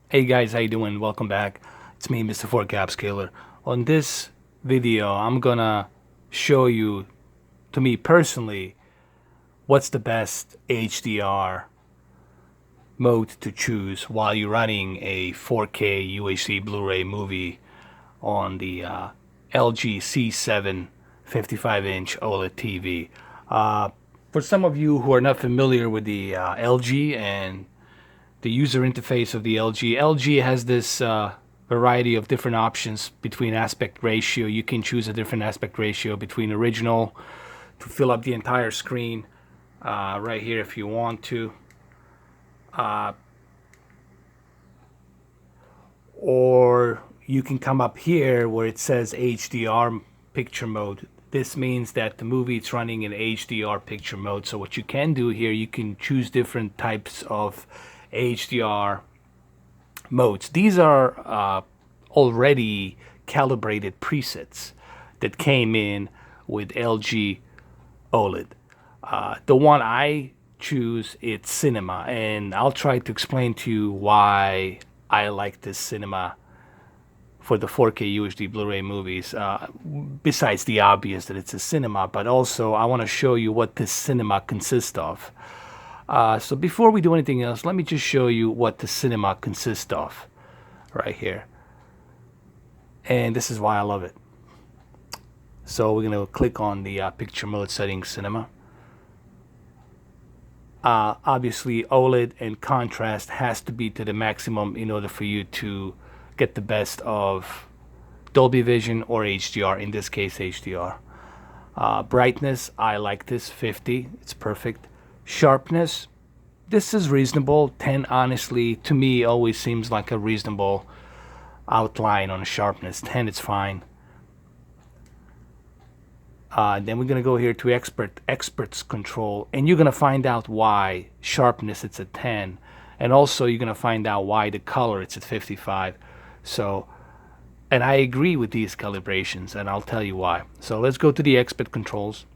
Hey guys, how you doing? Welcome back. It's me, Mr. 4 Scaler. On this video, I'm gonna show you, to me personally, what's the best HDR mode to choose while you're running a 4K UHD Blu-ray movie on the LG C7 55-inch OLED TV. For some of you who are not familiar with the LG and the user interface of the LG. LG has this variety of different options between aspect ratio. You can choose a different aspect ratio between original to fill up the entire screen right here if you want to. Or you can come up here where it says HDR picture mode. This means that the movie is running in HDR picture mode. So what you can do here, you can choose different types of HDR modes. These are already calibrated presets that came in with LG OLED. The one I choose, it's Cinema, and I'll try to explain to you why I like this Cinema for the 4K UHD Blu-ray movies. Besides the obvious that it's a Cinema, but also I want to show you what this Cinema consists of. So before we do anything else, let me just show you what the Cinema consists of right here. And this is why I love it. So we're going to click on the picture mode settings Cinema. Obviously, OLED and contrast has to be to the maximum in order for you to get the best of Dolby Vision or HDR, in this case HDR. Brightness, I like this, 50, it's perfect. Sharpness, this is reasonable. 10, honestly, to me, always seems like a reasonable outline on sharpness. 10, it's fine. Then we're going to go here to experts control, and you're going to find out why sharpness it's at 10, and also you're going to find out why the color it's at 55. So, and I agree with these calibrations, and I'll tell you why. So let's go to the expert controls.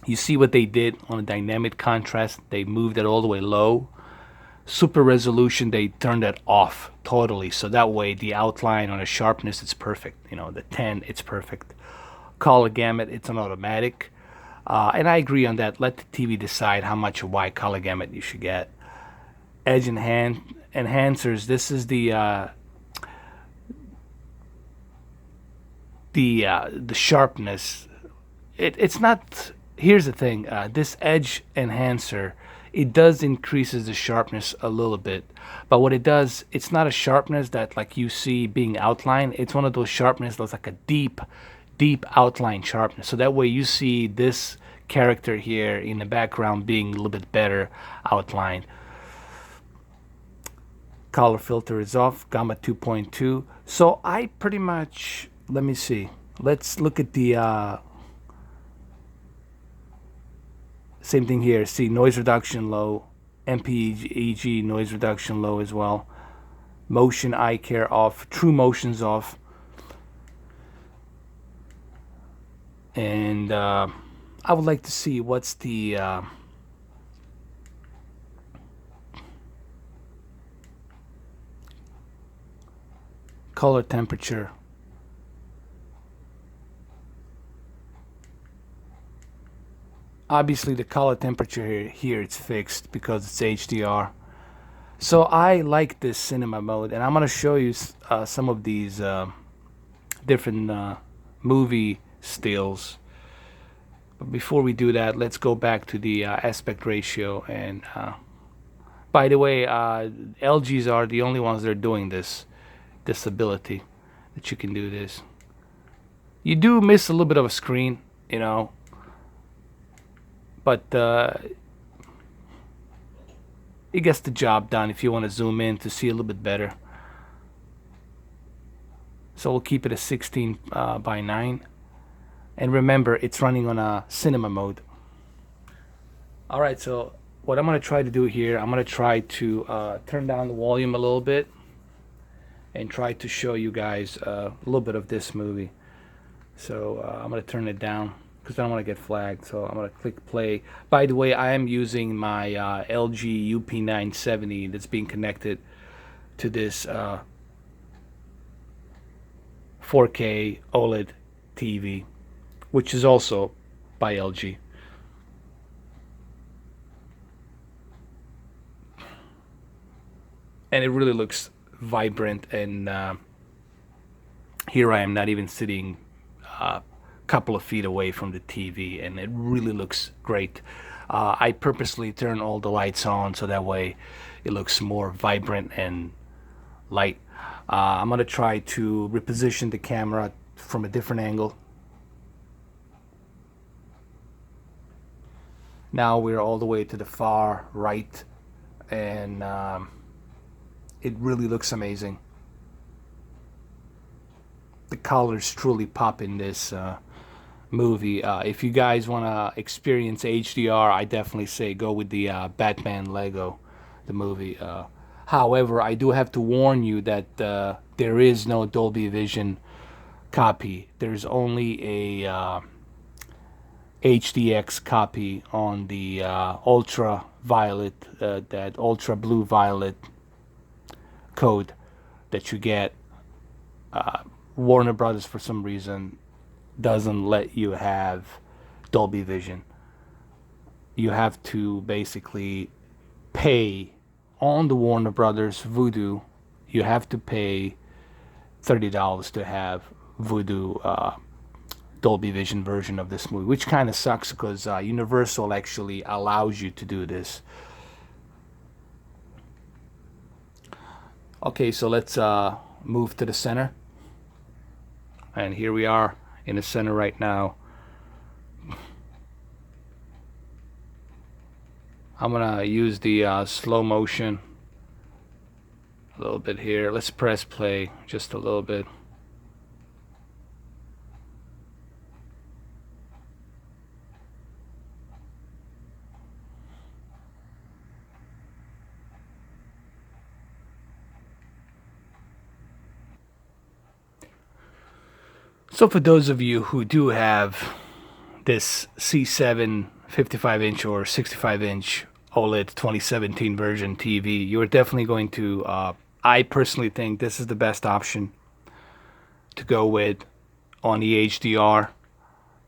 You see what they did on the dynamic contrast. They moved it all the way low. Super resolution, they turned that off totally, so that way the outline on the sharpness it's perfect. You know, the 10, it's perfect. Color gamut, it's an automatic, and I agree on that. Let the TV decide how much of wide color gamut you should get. Edge enhancers, this is the sharpness. It's not. Here's the thing, this edge enhancer, it does increases the sharpness a little bit, but what it does, it's not a sharpness that like you see being outlined. It's one of those sharpness that's like a deep outline sharpness, so that way you see this character here in the background being a little bit better outlined. Color filter is off, gamma 2.2. So I pretty much, let me see, let's look at the same thing here. See, noise reduction low, MPEG noise reduction low as well. Motion eye care off, true motion's off. And I would like to see what's the color temperature. Obviously the color temperature here it's fixed because it's HDR. So I like this Cinema mode, and I'm going to show you some of these different movie stills. But before we do that, let's go back to the aspect ratio. And by the way, LGs are the only ones that are doing this ability that you can do this. You do miss a little bit of a screen, you know, but it gets the job done if you want to zoom in to see a little bit better. So we'll keep it at 16 by 9. And remember, it's running on a Cinema mode. Alright, so what I'm going to try to do here, I'm going to try to turn down the volume a little bit and try to show you guys a little bit of this movie. So I'm going to turn it down because I don't want to get flagged. So I'm going to click play. By the way, I am using my LG UP970 that's being connected to this 4K OLED TV, which is also by LG. And it really looks vibrant, and here I am not even sitting a couple of feet away from the TV, and it really looks great. I purposely turn all the lights on so that way it looks more vibrant and light. I'm going to try to reposition the camera from a different angle. Now we're all the way to the far right, and it really looks amazing. The colors truly pop in this movie. If you guys want to experience HDR, I definitely say go with the Batman Lego, the movie. However, I do have to warn you that there is no Dolby Vision copy. There's only a HDX copy on the ultraviolet, that ultra blue violet code that you get. Warner Brothers, for some reason, doesn't let you have Dolby Vision. You have to basically pay on the Warner Brothers Vudu. You have to pay $30 to have Vudu Dolby Vision version of this movie, which kind of sucks because Universal actually allows you to do this. Okay, so let's move to the center. And here we are in the center right now. I'm gonna use the slow motion a little bit here. Let's press play just a little bit. So for those of you who do have this C7 55-inch or 65-inch OLED 2017 version TV, you're definitely going to, I personally think this is the best option to go with on the HDR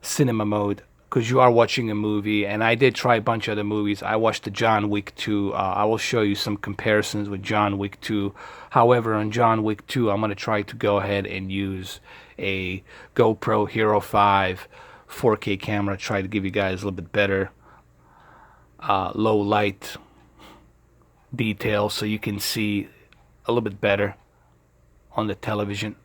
cinema mode, because you are watching a movie. And I did try a bunch of other movies. I watched the John Wick 2. I will show you some comparisons with John Wick 2. However, on John Wick 2, I'm going to try to go ahead and use a GoPro Hero 5 4K camera, try to give you guys a little bit better low light detail so you can see a little bit better on the television.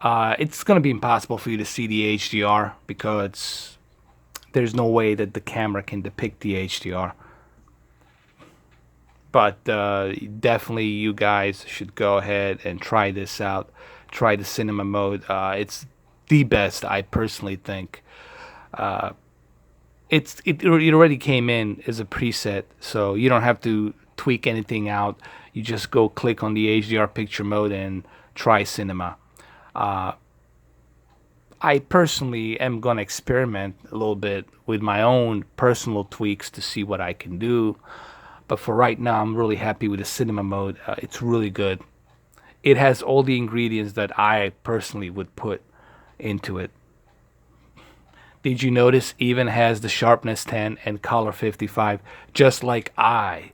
It's going to be impossible for you to see the HDR because there's no way that the camera can depict the HDR. But definitely you guys should go ahead and try this out. Try the cinema mode. It's the best, I personally think. It already came in as a preset, so you don't have to tweak anything out. You just go click on the HDR picture mode and try cinema. I personally am going to experiment a little bit with my own personal tweaks to see what I can do. But for right now, I'm really happy with the cinema mode. It's really good. It has all the ingredients that I personally would put into it. Did you notice even has the sharpness 10 and color 55, just like I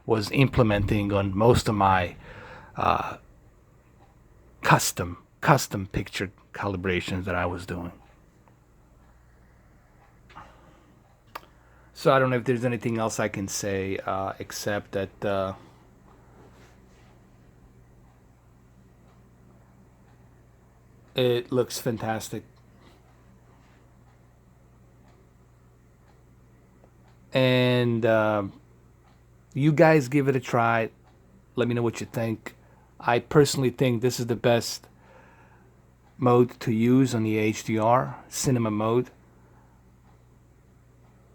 was implementing on most of my custom picture calibrations that I was doing. So I don't know if there's anything else I can say except that it looks fantastic. And you guys give it a try. Let me know what you think. I personally think this is the best mode to use on the HDR cinema mode.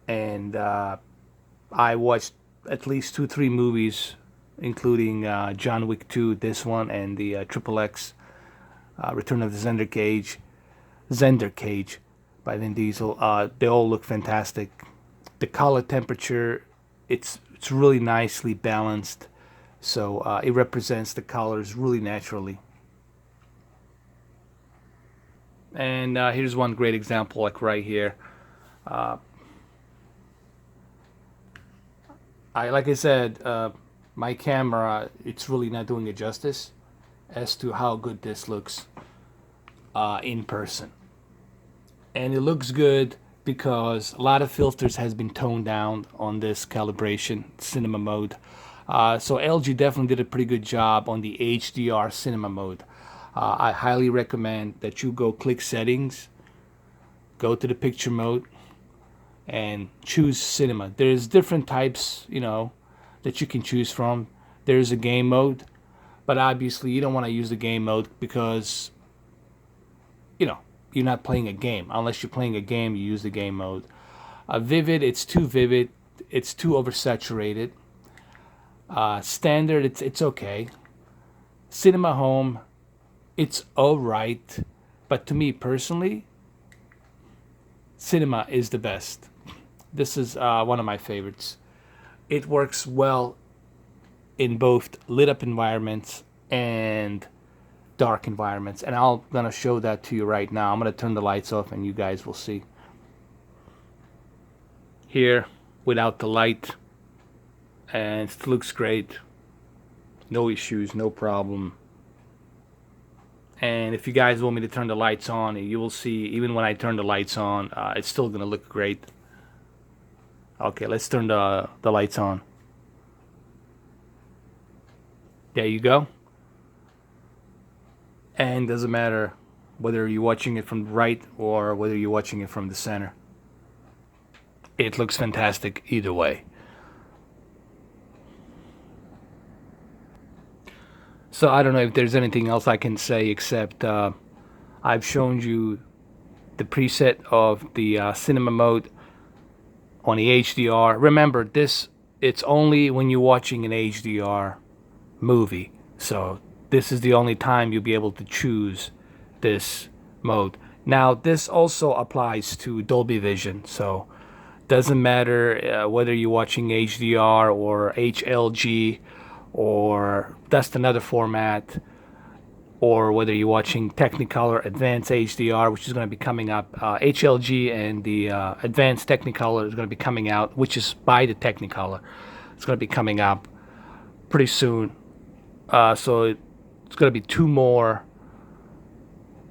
And I watched at least 2-3 movies, including John Wick 2, this one, and the XXX Return of the Zender Cage by Vin Diesel. They all look fantastic. The color temperature, it's really nicely balanced So it represents the colors really naturally. And here's one great example, like right here. Like I said, my camera, it's really not doing it justice as to how good this looks in person. And it looks good because a lot of filters has been toned down on this calibration cinema mode. So LG definitely did a pretty good job on the HDR cinema mode. I highly recommend that you go click settings, go to the picture mode, and choose cinema. There's different types, that you can choose from. There's a game mode, but obviously you don't want to use the game mode because, you're not playing a game. Unless you're playing a game, you use the game mode. Vivid, it's too vivid. It's too oversaturated. Standard, it's okay. Cinema home, it's alright. But to me personally, cinema is the best. This is one of my favorites. It works well in both lit up environments and dark environments, and I'm gonna show that to you right now. I'm gonna turn the lights off and you guys will see. Here, without the light, and it looks great. No issues, no problem. And if you guys want me to turn the lights on, you will see, even when I turn the lights on, it's still gonna look great. Okay, let's turn the lights on. There you go. And doesn't matter whether you're watching it from the right or whether you're watching it from the center. It looks fantastic either way. So I don't know if there's anything else I can say except I've shown you the preset of the cinema mode on the HDR. Remember, it's only when you're watching an HDR movie. So this is the only time you'll be able to choose this mode. Now, this also applies to Dolby Vision, so doesn't matter whether you're watching HDR or HLG, or that's another format, or whether you're watching Technicolor Advanced HDR, which is going to be coming up. HLG and the Advanced Technicolor is going to be coming out, which is by the Technicolor. It's going to be coming up pretty soon. So it's going to be two more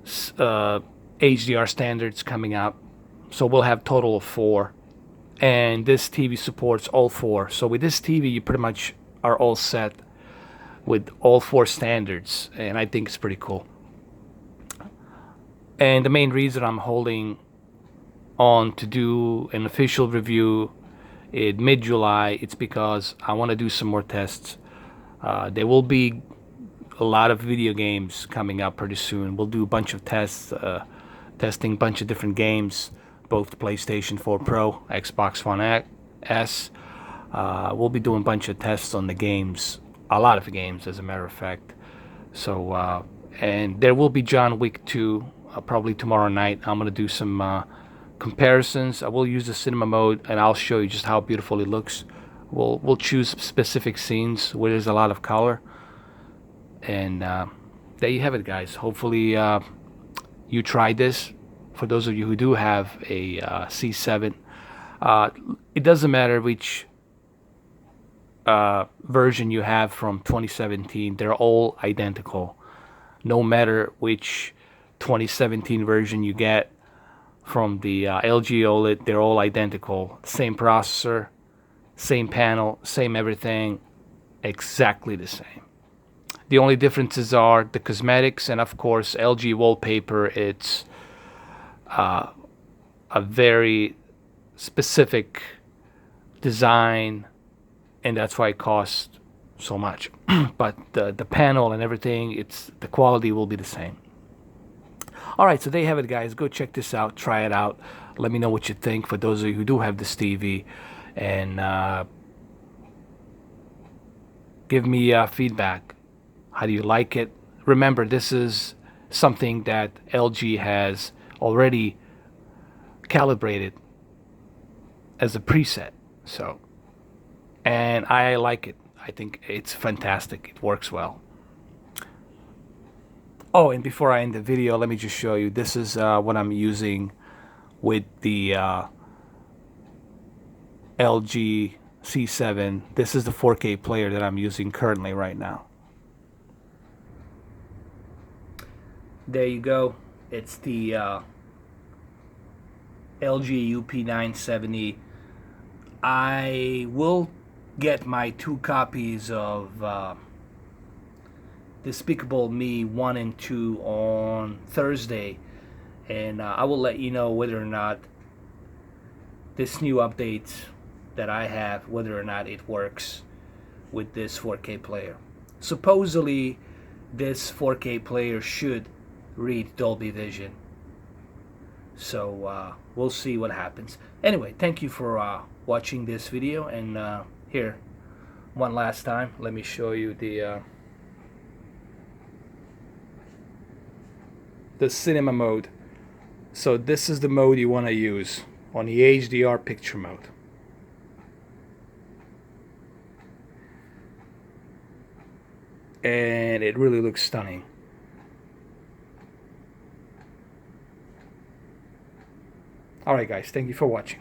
HDR standards coming up. So we'll have total of 4. And this TV supports all 4. So with this TV, you pretty much are all set with all 4 standards. And I think it's pretty cool. And the main reason I'm holding on to do an official review in mid-July, it's because I want to do some more tests. There will be a lot of video games coming up pretty soon. We'll do a bunch of tests, testing a bunch of different games, both PlayStation 4 Pro, Xbox One S. We'll be doing a bunch of tests on the games, a lot of games, as a matter of fact. So, and there will be John Wick 2, probably tomorrow night. I'm gonna do some comparisons. I will use the cinema mode, and I'll show you just how beautiful it looks. We'll choose specific scenes where there's a lot of color, and there you have it, guys. Hopefully you try this. For those of you who do have a C7, it doesn't matter which version you have from 2017. They're all identical. No matter which 2017 version you get from the LG OLED, they're all identical. Same processor, same panel, same everything, exactly the same. The only differences are the cosmetics, and of course LG wallpaper. It's a very specific design, and that's why it costs so much. But the panel and everything, the quality will be the same. Alright, so there you have it, guys. Go check this out, try it out, let me know what you think, for those of you who do have this TV, and give me feedback. How do you like it? Remember, this is something that LG has already calibrated as a preset. So, and I like it. I think it's fantastic. It works well. Oh, and before I end the video, let me just show you. This is what I'm using with the LG C7. This is the 4K player that I'm using currently right now. There you go. It's the LG UP970. I will get my 2 copies of Despicable Me 1 and 2 on Thursday, and I will let you know whether or not this new update that I have, whether or not it works with this 4K player. Supposedly this 4K player should read Dolby Vision, so we'll see what happens. Anyway, thank you for watching this video, and here, one last time, let me show you the cinema mode. So this is the mode you want to use on the HDR picture mode. And it really looks stunning. Alright guys, thank you for watching.